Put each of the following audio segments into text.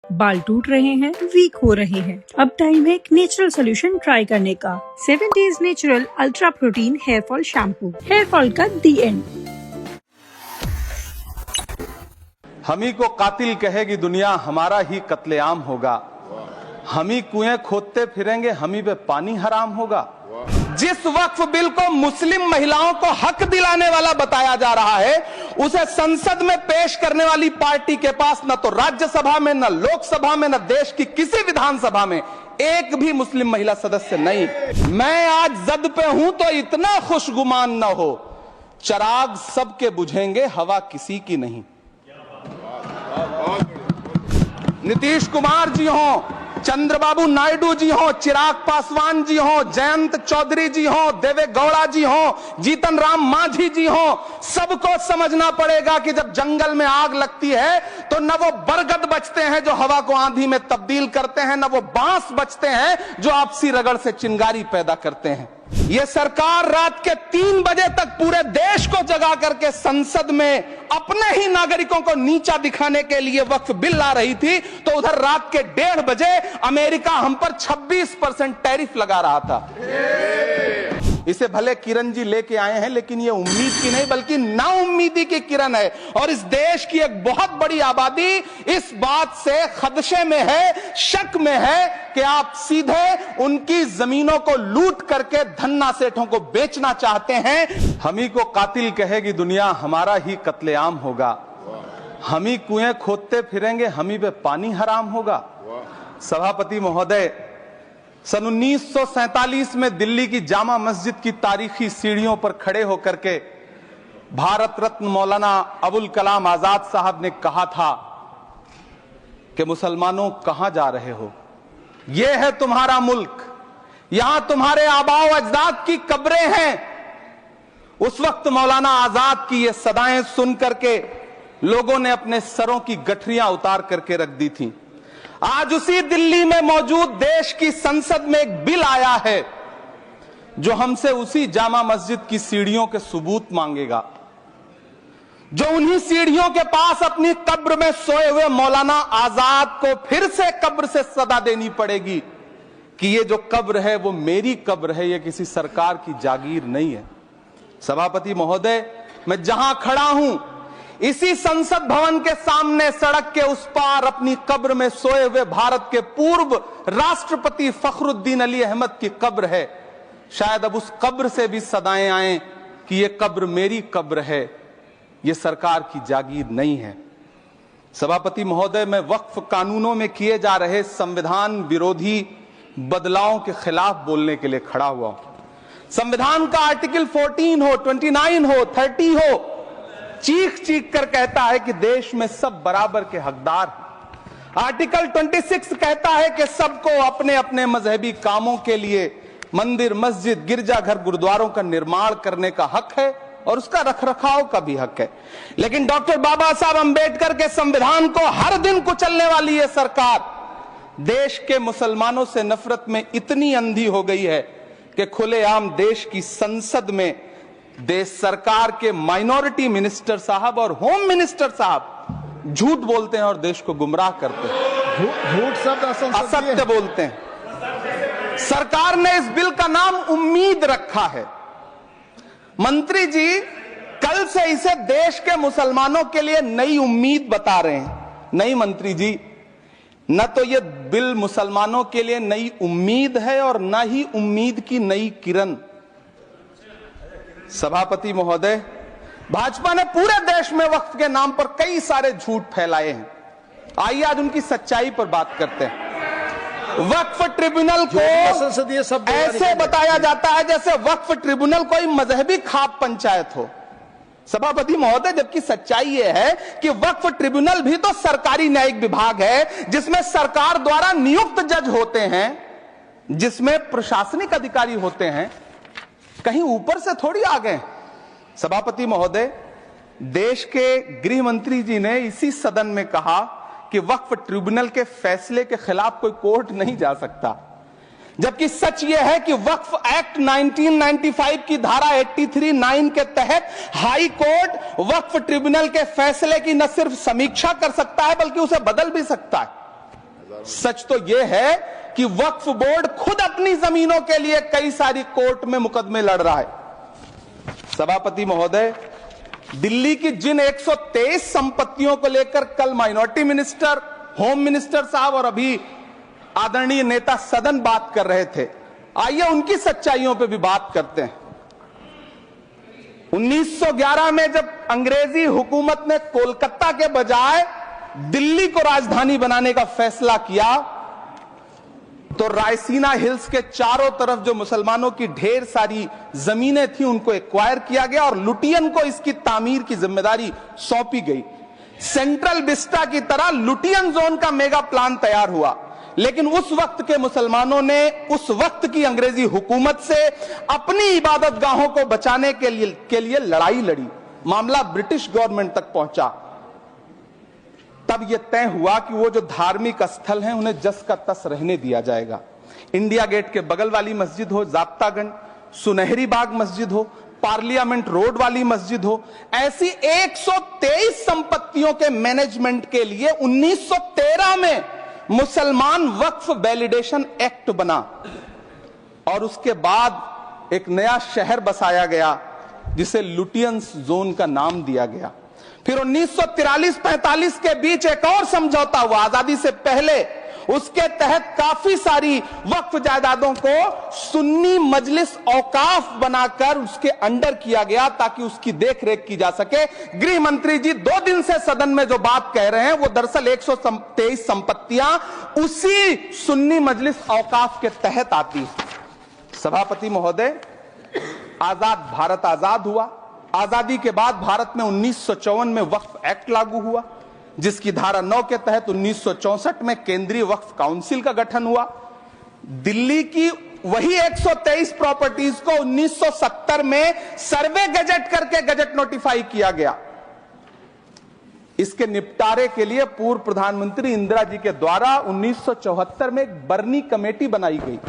बाल टूट रहे हैं, वीक हो रहे हैं, अब टाइम है एक नेचुरल सोल्यूशन ट्राई करने का। 7 Days natural ultra protein hair fall shampoo, hair fall का दी एंड। हम ही को कातिल कहेगी दुनिया, हमारा ही कत्लेआम होगा। हम ही कुएं खोदते फिरेंगे, हम ही पे पानी हराम होगा। जिस वक्फ बिल को मुस्लिम महिलाओं को हक दिलाने वाला बताया जा रहा है, उसे संसद में पेश करने वाली पार्टी के पास न तो राज्यसभा में, न लोकसभा में, न देश की किसी विधानसभा में एक भी मुस्लिम महिला सदस्य नहीं। मैं आज जद पे हूं तो इतना खुशगुमान न हो, चिराग सबके बुझेंगे, हवा किसी की नहीं। नीतीश कुमार जी हो, चंद्रबाबू नायडू जी हो, चिराग पासवान जी हो, जयंत चौधरी जी हो, देवे गौड़ा जी हो, जीतन राम मांझी जी हो, सबको समझना पड़ेगा कि जब जंगल में आग लगती है तो न वो बरगद बचते हैं जो हवा को आंधी में तब्दील करते हैं, न वो बांस बचते हैं जो आपसी रगड़ से चिंगारी पैदा करते हैं। ये सरकार रात के 3 बजे तक पूरे देश को जगा करके संसद में अपने ही नागरिकों को नीचा दिखाने के लिए वक्फ बिल ला रही थी, तो उधर रात के 1:30 बजे अमेरिका हम पर 26% टैरिफ लगा रहा था। इसे भले किरण जी लेके आए हैं, लेकिन ये उम्मीद की नहीं बल्कि नाउम्मीदी की किरण है। और इस देश की एक बहुत बड़ी आबादी इस बात से खदशे में है, शक में है कि आप सीधे उनकी जमीनों को लूट करके धन्ना सेठों को बेचना चाहते हैं। हम ही को कातिल कहेगी दुनिया, हमारा ही कत्लेआम होगा। हम ही कुएं खोदते फिरेंगे, हम ही पे पानी हराम होगा। सभापति महोदय, सन 1947 में दिल्ली की जामा मस्जिद की तारीखी सीढ़ियों पर खड़े होकर के भारत रत्न मौलाना अबुल कलाम आजाद साहब ने कहा था कि मुसलमानों कहां जा रहे हो, यह है तुम्हारा मुल्क, यहां तुम्हारे आबाओ अजदाद की कब्रें हैं। उस वक्त मौलाना आजाद की ये सदाएं सुन करके लोगों ने अपने सरों की गठरियां उतार करके रख दी थी। आज उसी दिल्ली में मौजूद देश की संसद में एक बिल आया है जो हमसे उसी जामा मस्जिद की सीढ़ियों के सबूत मांगेगा, जो उन्हीं सीढ़ियों के पास अपनी कब्र में सोए हुए मौलाना आजाद को फिर से कब्र से सदा देनी पड़ेगी कि ये जो कब्र है वो मेरी कब्र है, ये किसी सरकार की जागीर नहीं है। सभापति महोदय, मैं जहां खड़ा हूं इसी संसद भवन के सामने सड़क के उस पार अपनी कब्र में सोए हुए भारत के पूर्व राष्ट्रपति फखरुद्दीन अली अहमद की कब्र है। शायद अब उस कब्र से भी सदाएं आए कि ये कब्र मेरी कब्र है, ये सरकार की जागीर नहीं है। सभापति महोदय, मैं वक्फ कानूनों में किए जा रहे संविधान विरोधी बदलावों के खिलाफ बोलने के लिए खड़ा हुआ हूं। संविधान का आर्टिकल 14 हो, 29 हो, 30 हो, चीख चीख कर कहता है कि देश में सब बराबर के हकदार हैं। आर्टिकल 26 कहता है कि सबको अपने अपने मजहबी कामों के लिए मंदिर, मस्जिद, गिरजाघर, गुरुद्वारों का निर्माण करने का हक है और उसका रखरखाव का भी हक है। लेकिन डॉक्टर बाबा साहब अंबेडकर के संविधान को हर दिन कुचलने वाली यह सरकार देश के मुसलमानों से नफरत में इतनी अंधी हो गई है कि खुलेआम देश की संसद में देश सरकार के माइनॉरिटी मिनिस्टर साहब और होम मिनिस्टर साहब झूठ बोलते हैं और देश को गुमराह करते हैं। झूठ शब्द असत्य बोलते हैं। सरकार ने इस बिल का नाम उम्मीद रखा है। मंत्री जी कल से इसे देश के मुसलमानों के लिए नई उम्मीद बता रहे हैं। नहीं मंत्री जी, न तो यह बिल मुसलमानों के लिए नई उम्मीद है और न ही उम्मीद की नई किरण। सभापति महोदय, भाजपा ने पूरे देश में वक्फ के नाम पर कई सारे झूठ फैलाए हैं। आइए आज उनकी सच्चाई पर बात करते हैं। वक्फ ट्रिब्यूनल को ऐसे बताया जाता है जैसे वक्फ ट्रिब्यूनल कोई मजहबी खाप पंचायत हो। सभापति महोदय, जबकि सच्चाई यह है कि वक्फ ट्रिब्यूनल भी तो सरकारी न्यायिक विभाग है जिसमें सरकार द्वारा नियुक्त जज होते हैं, जिसमें प्रशासनिक अधिकारी होते हैं, कहीं ऊपर से थोड़ी आ गए। सभापति महोदय, देश के गृह मंत्री जी ने इसी सदन में कहा कि वक्फ ट्रिब्यूनल के फैसले के खिलाफ कोई कोर्ट नहीं जा सकता, जबकि सच यह है कि वक्फ एक्ट 1995 की धारा 83(9) के तहत हाई कोर्ट वक्फ ट्रिब्यूनल के फैसले की न सिर्फ समीक्षा कर सकता है बल्कि उसे बदल भी सकता है। सच तो यह है कि वक्फ बोर्ड खुद अपनी जमीनों के लिए कई सारी कोर्ट में मुकदमे लड़ रहा है। सभापति महोदय, दिल्ली की जिन 123 संपत्तियों को लेकर कल माइनॉरिटी मिनिस्टर, होम मिनिस्टर साहब और अभी आदरणीय नेता सदन बात कर रहे थे, आइए उनकी सच्चाइयों पे भी बात करते हैं। 1911 में जब अंग्रेजी हुकूमत ने कोलकाता के बजाय दिल्ली को राजधानी बनाने का फैसला किया, तो रायसीना हिल्स के चारों तरफ जो मुसलमानों की ढेर सारी जमीनें थी उनको एक्वायर किया गया और लुटियन को इसकी तामीर की जिम्मेदारी सौंपी गई। सेंट्रल विस्टा की तरह लुटियन जोन का मेगा प्लान तैयार हुआ, लेकिन उस वक्त के मुसलमानों ने उस वक्त की अंग्रेजी हुकूमत से अपनी इबादत गाहों को बचाने के लिए लड़ाई लड़ी। मामला ब्रिटिश गवर्नमेंट तक पहुंचा। तब यह तय हुआ कि वो जो धार्मिक स्थल हैं उन्हें जस का तस रहने दिया जाएगा। इंडिया गेट के बगल वाली मस्जिद हो, जाब्तागंज, सुनहरी बाग मस्जिद हो, पार्लियामेंट रोड वाली मस्जिद हो, ऐसी 123 संपत्तियों के मैनेजमेंट के लिए 1913 में मुसलमान वक्फ वैलिडेशन एक्ट बना और उसके बाद एक नया शहर बसाया गया जिसे लुटियंस जोन का नाम दिया गया। फिर 1943-45 के बीच एक और समझौता हुआ आजादी से पहले, उसके तहत काफी सारी वक्फ जायदादों को सुन्नी मजलिस औकाफ बनाकर उसके अंडर किया गया ताकि उसकी देखरेख की जा सके। गृह मंत्री जी 2 दिन से सदन में जो बात कह रहे हैं वो दरअसल 123 संपत्तियां उसी सुन्नी मजलिस औकाफ के तहत आती है। सभापति महोदय, आजाद भारत आजाद हुआ। आजादी के बाद भारत में 1954 में वक्फ एक्ट लागू हुआ, जिसकी धारा 9 के तहत 1964 में केंद्रीय वक्फ काउंसिल का गठन हुआ। दिल्ली की वही 123 प्रॉपर्टीज को 1970 में सर्वे गजट करके गजट नोटिफाई किया गया। इसके निपटारे के लिए पूर्व प्रधानमंत्री इंदिरा जी के द्वारा 1974 में एक बर्नी कमेटी बनाई गई।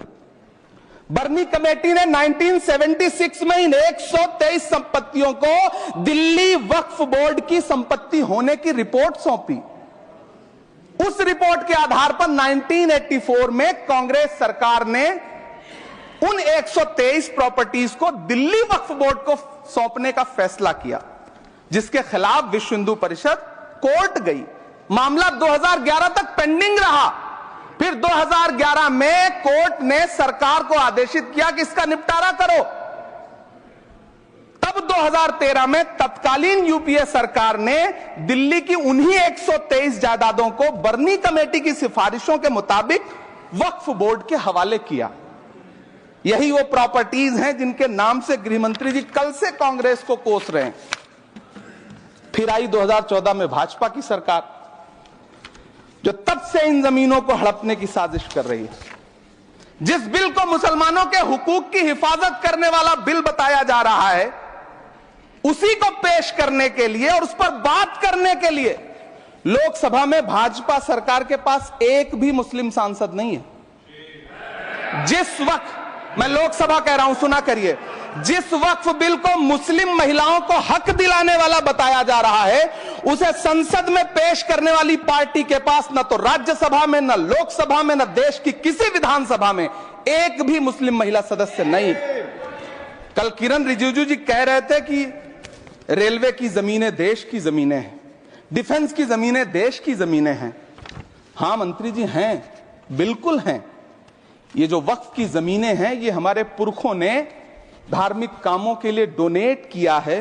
बर्नी कमेटी ने 1976 में इन 123 संपत्तियों को दिल्ली वक्फ बोर्ड की संपत्ति होने की रिपोर्ट सौंपी। उस रिपोर्ट के आधार पर 1984 में कांग्रेस सरकार ने उन 123 प्रॉपर्टीज को दिल्ली वक्फ बोर्ड को सौंपने का फैसला किया, जिसके खिलाफ विश्व हिंदू परिषद कोर्ट गई। मामला 2011 तक पेंडिंग रहा। फिर 2011 में कोर्ट ने सरकार को आदेशित किया कि इसका निपटारा करो। तब 2013 में तत्कालीन यूपीए सरकार ने दिल्ली की उन्हीं 123 जायदादों को बर्नी कमेटी की सिफारिशों के मुताबिक वक्फ बोर्ड के हवाले किया। यही वो प्रॉपर्टीज हैं जिनके नाम से गृह मंत्री जी कल से कांग्रेस को कोस रहे हैं। फिर आई 2014 में भाजपा की सरकार, जो तब से इन जमीनों को हड़पने की साजिश कर रही है। जिस बिल को मुसलमानों के हुकूक की हिफाजत करने वाला बिल बताया जा रहा है, उसी को पेश करने के लिए और उस पर बात करने के लिए लोकसभा में भाजपा सरकार के पास एक भी मुस्लिम सांसद नहीं है। जिस वक्त, मैं लोकसभा कह रहा हूं, सुना करिए, जिस वक्फ बिल को मुस्लिम महिलाओं को हक दिलाने वाला बताया जा रहा है, उसे संसद में पेश करने वाली पार्टी के पास न तो राज्यसभा में, न लोकसभा में, न देश की किसी विधानसभा में एक भी मुस्लिम महिला सदस्य नहीं। कल किरण रिजिजू जी कह रहे थे कि रेलवे की जमीनें देश की जमीनें हैं, डिफेंस की जमीनें देश की जमीनें हैं। हां मंत्री जी, हैं, बिल्कुल हैं। ये जो वक्फ की जमीनें हैं, ये हमारे पुरखों ने धार्मिक कामों के लिए डोनेट किया है,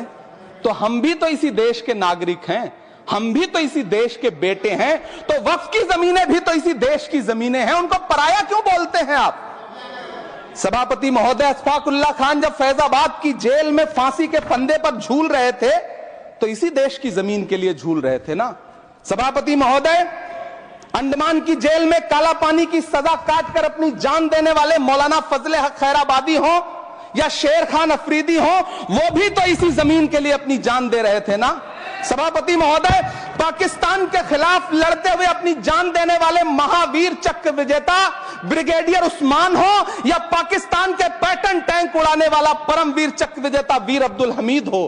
तो हम भी तो इसी देश के नागरिक हैं, हम भी तो इसी देश के बेटे हैं, तो वक्फ की जमीनें भी तो इसी देश की जमीनें हैं। उनको पराया क्यों बोलते हैं आप? सभापति महोदय, अशफाकुल्लाह खान जब फैजाबाद की जेल में फांसी के फंदे पर झूल रहे थे, तो इसी देश की जमीन के लिए झूल रहे थे ना। सभापति महोदय, अंडमान की जेल में काला पानी की सजा काटकर अपनी जान देने वाले मौलाना फजले हक खैराबादी हो या शेर खान अफरीदी हो, वो भी तो इसी जमीन के लिए अपनी जान दे रहे थे ना। सभापति महोदय, पाकिस्तान के खिलाफ लड़ते हुए अपनी जान देने वाले महावीर चक्र विजेता ब्रिगेडियर उस्मान हो या पाकिस्तान के पैटर्न टैंक उड़ाने वाला परमवीर चक्र विजेता वीर अब्दुल हमीद हो,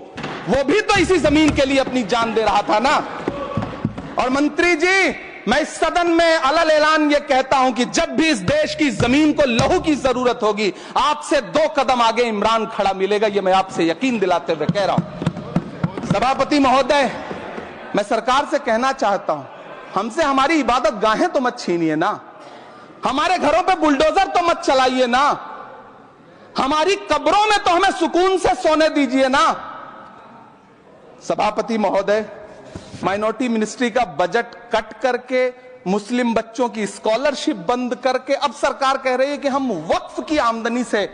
वो भी तो इसी जमीन के लिए अपनी जान दे रहा था ना। और मंत्री जी, मैं इस सदन में अलल ऐलान ये कहता हूं कि जब भी इस देश की जमीन को लहू की जरूरत होगी, आपसे 2 कदम आगे इमरान खड़ा मिलेगा। ये मैं आपसे यकीन दिलाते हुए कह रहा हूं। सभापति महोदय, मैं सरकार से कहना चाहता हूं, हमसे हमारी इबादत गाहें तो मत छीनिए ना, हमारे घरों पे बुलडोजर तो मत चलाइए ना, हमारी कब्रों में तो हमें सुकून से सोने दीजिए ना। सभापति महोदय, माइनॉरिटी मिनिस्ट्री का बजट कट करके, मुस्लिम बच्चों की स्कॉलरशिप बंद करके अब सरकार कह रही है कि हम वक्फ की आमदनी से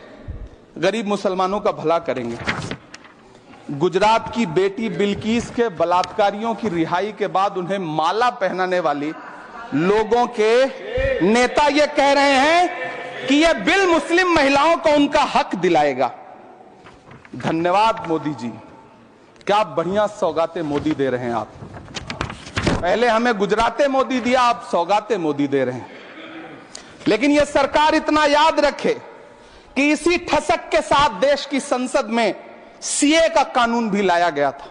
गरीब मुसलमानों का भला करेंगे। गुजरात की बेटी बिल्किस के बलात्कारियों की रिहाई के बाद उन्हें माला पहनाने वाली लोगों के नेता ये कह रहे हैं कि यह बिल मुस्लिम महिलाओं को उनका हक दिलाएगा। धन्यवाद मोदी जी, क्या बढ़िया सौगातें मोदी दे रहे हैं आप। पहले हमें गुजराते मोदी दिया, आप सौगाते मोदी दे रहे हैं। लेकिन यह सरकार इतना याद रखे कि इसी ठसक के साथ देश की संसद में सीए का कानून भी लाया गया था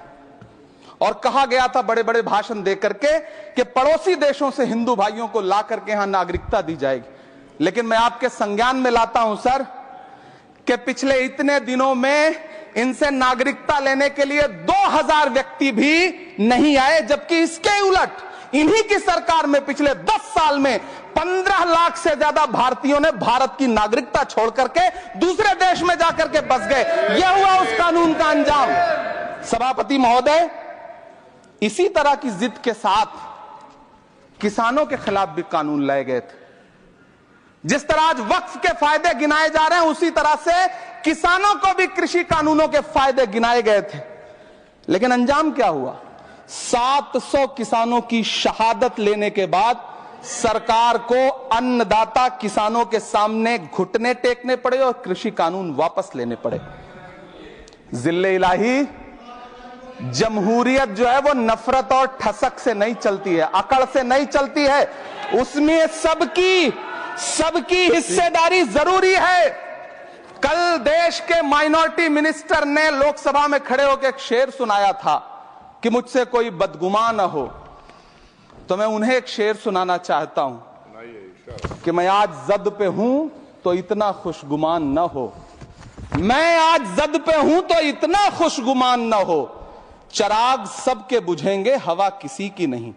और कहा गया था बड़े बड़े भाषण देकर के कि पड़ोसी देशों से हिंदू भाइयों को ला करके यहां नागरिकता दी जाएगी। लेकिन मैं आपके संज्ञान में लाता हूं सर कि पिछले इतने दिनों में इनसे नागरिकता लेने के लिए 2000 व्यक्ति भी नहीं आए, जबकि इसके उलट इन्हीं की सरकार में पिछले 10 साल में 15 लाख से ज्यादा भारतीयों ने भारत की नागरिकता छोड़ करके दूसरे देश में जाकर के बस गए। यह हुआ उस कानून का अंजाम। सभापति महोदय, इसी तरह की जिद के साथ किसानों के खिलाफ भी कानून लाए गए थे। जिस तरह आज वक्फ के फायदे गिनाए जा रहे हैं, उसी तरह से किसानों को भी कृषि कानूनों के फायदे गिनाए गए थे। लेकिन अंजाम क्या हुआ? 700 किसानों की शहादत लेने के बाद सरकार को अन्नदाता किसानों के सामने घुटने टेकने पड़े और कृषि कानून वापस लेने पड़े। जिल्ले इलाही, जमहूरियत जो है वो नफरत और ठसक से नहीं चलती है, अकड़ से नहीं चलती है, उसमें सबकी हिस्सेदारी जरूरी है। कल देश के माइनॉरिटी मिनिस्टर ने लोकसभा में खड़े होकर एक शेर सुनाया था कि मुझसे कोई बदगुमान न हो, तो मैं उन्हें एक शेर सुनाना चाहता हूं कि मैं आज जद पे हूं तो इतना खुशगुमान न हो, मैं आज जद पे हूं तो इतना खुशगुमान न हो, चराग सबके बुझेंगे हवा किसी की नहीं।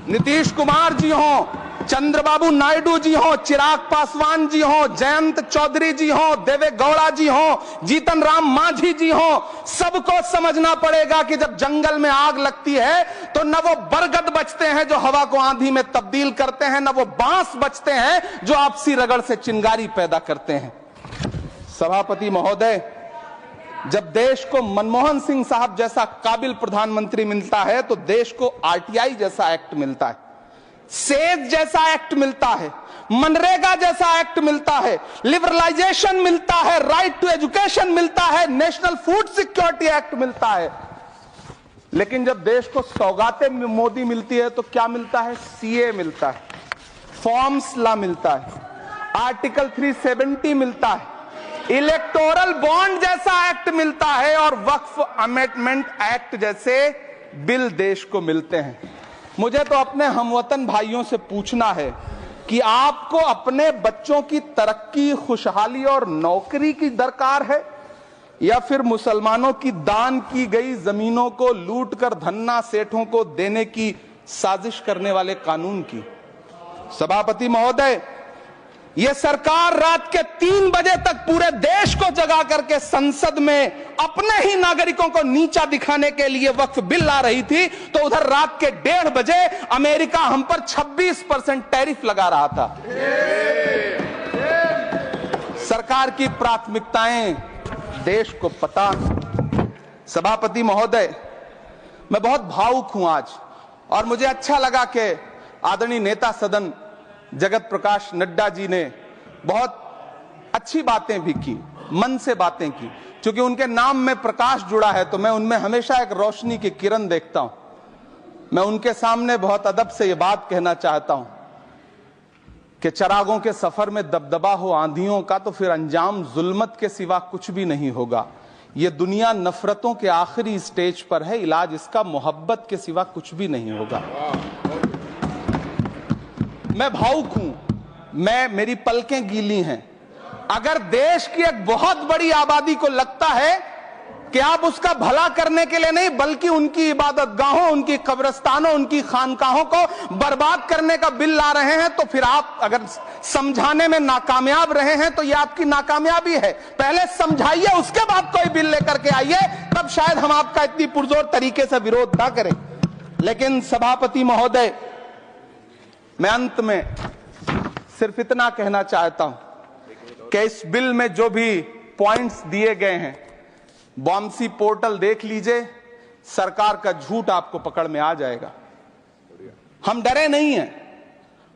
नीतीश कुमार जी हो, चंद्रबाबू नायडू जी हो, चिराग पासवान जी हो, जयंत चौधरी जी हो, देवे गौड़ा जी हो, जीतन राम मांझी जी हो, सबको समझना पड़ेगा कि जब जंगल में आग लगती है तो न वो बरगद बचते हैं जो हवा को आंधी में तब्दील करते हैं, न वो बांस बचते हैं जो आपसी रगड़ से चिंगारी पैदा करते हैं। सभापति महोदय, जब देश को मनमोहन सिंह साहब जैसा काबिल प्रधानमंत्री मिलता है तो देश को आरटीआई जैसा एक्ट मिलता है, सेज जैसा एक्ट मिलता है, मनरेगा जैसा एक्ट मिलता है, लिबरलाइजेशन मिलता है, राइट टू एजुकेशन मिलता है, नेशनल फूड सिक्योरिटी एक्ट मिलता है। लेकिन जब देश को सौगातें मोदी मिलती है तो क्या मिलता है? सीए मिलता है, फॉर्म्स लॉ मिलता है, आर्टिकल 370 मिलता है, इलेक्टोरल बॉन्ड जैसा एक्ट मिलता है और वक्फ अमेंडमेंट एक्ट जैसे बिल देश को मिलते हैं। मुझे तो अपने हमवतन भाइयों से पूछना है कि आपको अपने बच्चों की तरक्की, खुशहाली और नौकरी की दरकार है या फिर मुसलमानों की दान की गई जमीनों को लूटकर धन्ना सेठों को देने की साजिश करने वाले कानून की? सभापति महोदय, यह सरकार रात के 3 बजे तक पूरे देश को जगा करके संसद में अपने ही नागरिकों को नीचा दिखाने के लिए वक्फ बिल ला रही थी, तो उधर रात के 1:30 बजे अमेरिका हम पर 26% टैरिफ लगा रहा था। सरकार की प्राथमिकताएं देश को पता। सभापति महोदय, मैं बहुत भावुक हूं आज और मुझे अच्छा लगा कि आदरणीय नेता सदन जगत प्रकाश नड्डा जी ने बहुत अच्छी बातें भी की, मन से बातें की। क्योंकि उनके नाम में प्रकाश जुड़ा है तो मैं उनमें हमेशा एक रोशनी की किरण देखता हूं। मैं उनके सामने बहुत अदब से यह बात कहना चाहता हूं कि चरागों के सफर में दबदबा हो आंधियों का तो फिर अंजाम जुल्मत के सिवा कुछ भी नहीं होगा। ये दुनिया नफरतों के आखिरी स्टेज पर है, इलाज इसका मोहब्बत के सिवा कुछ भी नहीं होगा। मैं भावुक हूं, मेरी पलकें गीली हैं। अगर देश की एक बहुत बड़ी आबादी को लगता है कि आप उसका भला करने के लिए नहीं बल्कि उनकी इबादत गाहों, उनकी कब्रिस्तानों, उनकी खानकाहों को बर्बाद करने का बिल ला रहे हैं, तो फिर आप अगर समझाने में नाकामयाब रहे हैं तो यह आपकी नाकामयाबी है। पहले समझाइए, उसके बाद कोई बिल लेकर के आइए, तब शायद हम आपका इतनी पुरजोर तरीके से विरोध ना करें। लेकिन सभापति महोदय, मैं अंत में सिर्फ इतना कहना चाहता हूं कि इस बिल में जो भी पॉइंट्स दिए गए हैं, बॉम्सी पोर्टल देख लीजिए, सरकार का झूठ आपको पकड़ में आ जाएगा। हम डरे नहीं हैं,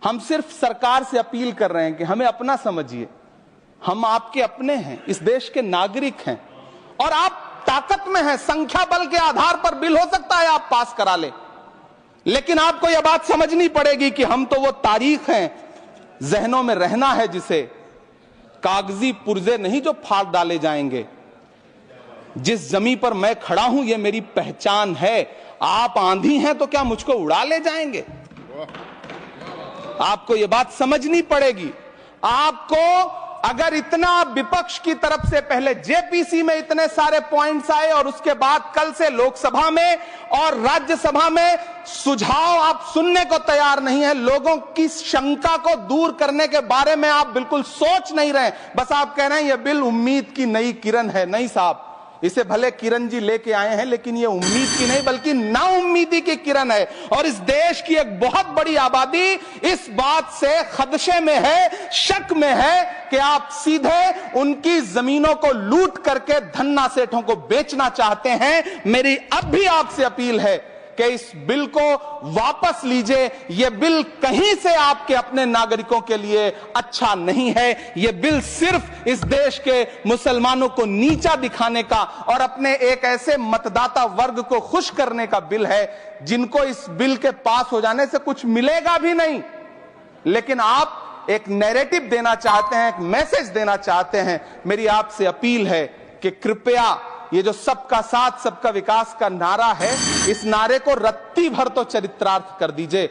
हम सिर्फ सरकार से अपील कर रहे हैं कि हमें अपना समझिए। हम आपके अपने हैं, इस देश के नागरिक हैं और आप ताकत में हैं। संख्या बल के आधार पर बिल हो सकता है आप पास करा ले, लेकिन आपको यह बात समझनी पड़ेगी कि हम तो वो तारीख हैं, जहनों में रहना है जिसे, कागजी पुर्जे नहीं जो फाड़ डाले जाएंगे। जिस जमीन पर मैं खड़ा हूं ये मेरी पहचान है। आप आंधी हैं तो क्या मुझको उड़ा ले जाएंगे? आपको यह बात समझनी पड़ेगी। आपको अगर इतना विपक्ष की तरफ से पहले जेपीसी में इतने सारे पॉइंट्स आए और उसके बाद कल से लोकसभा में और राज्यसभा में सुझाव आप सुनने को तैयार नहीं है, लोगों की शंका को दूर करने के बारे में आप बिल्कुल सोच नहीं रहे, बस आप कह रहे हैं यह बिल उम्मीद की नई किरण है। नहीं साहब, इसे भले किरण जी लेके आए हैं, लेकिन ये उम्मीद की नहीं बल्कि नाउम्मीदी की किरण है। और इस देश की एक बहुत बड़ी आबादी इस बात से खदशे में है, शक में है कि आप सीधे उनकी जमीनों को लूट करके धन्ना सेठों को बेचना चाहते हैं। मेरी अब भी आपसे अपील है कि इस बिल को वापस लीजिए। यह बिल कहीं से आपके अपने नागरिकों के लिए अच्छा नहीं है। यह बिल सिर्फ इस देश के मुसलमानों को नीचा दिखाने का और अपने एक ऐसे मतदाता वर्ग को खुश करने का बिल है जिनको इस बिल के पास हो जाने से कुछ मिलेगा भी नहीं। लेकिन आप एक नैरेटिव देना चाहते हैं, एक मैसेज देना चाहते हैं। मेरी आपसे अपील है कि कृपया ये जो सबका साथ सबका विकास का नारा है, इस नारे को रत्ती भर तो चरित्रार्थ कर दीजिए।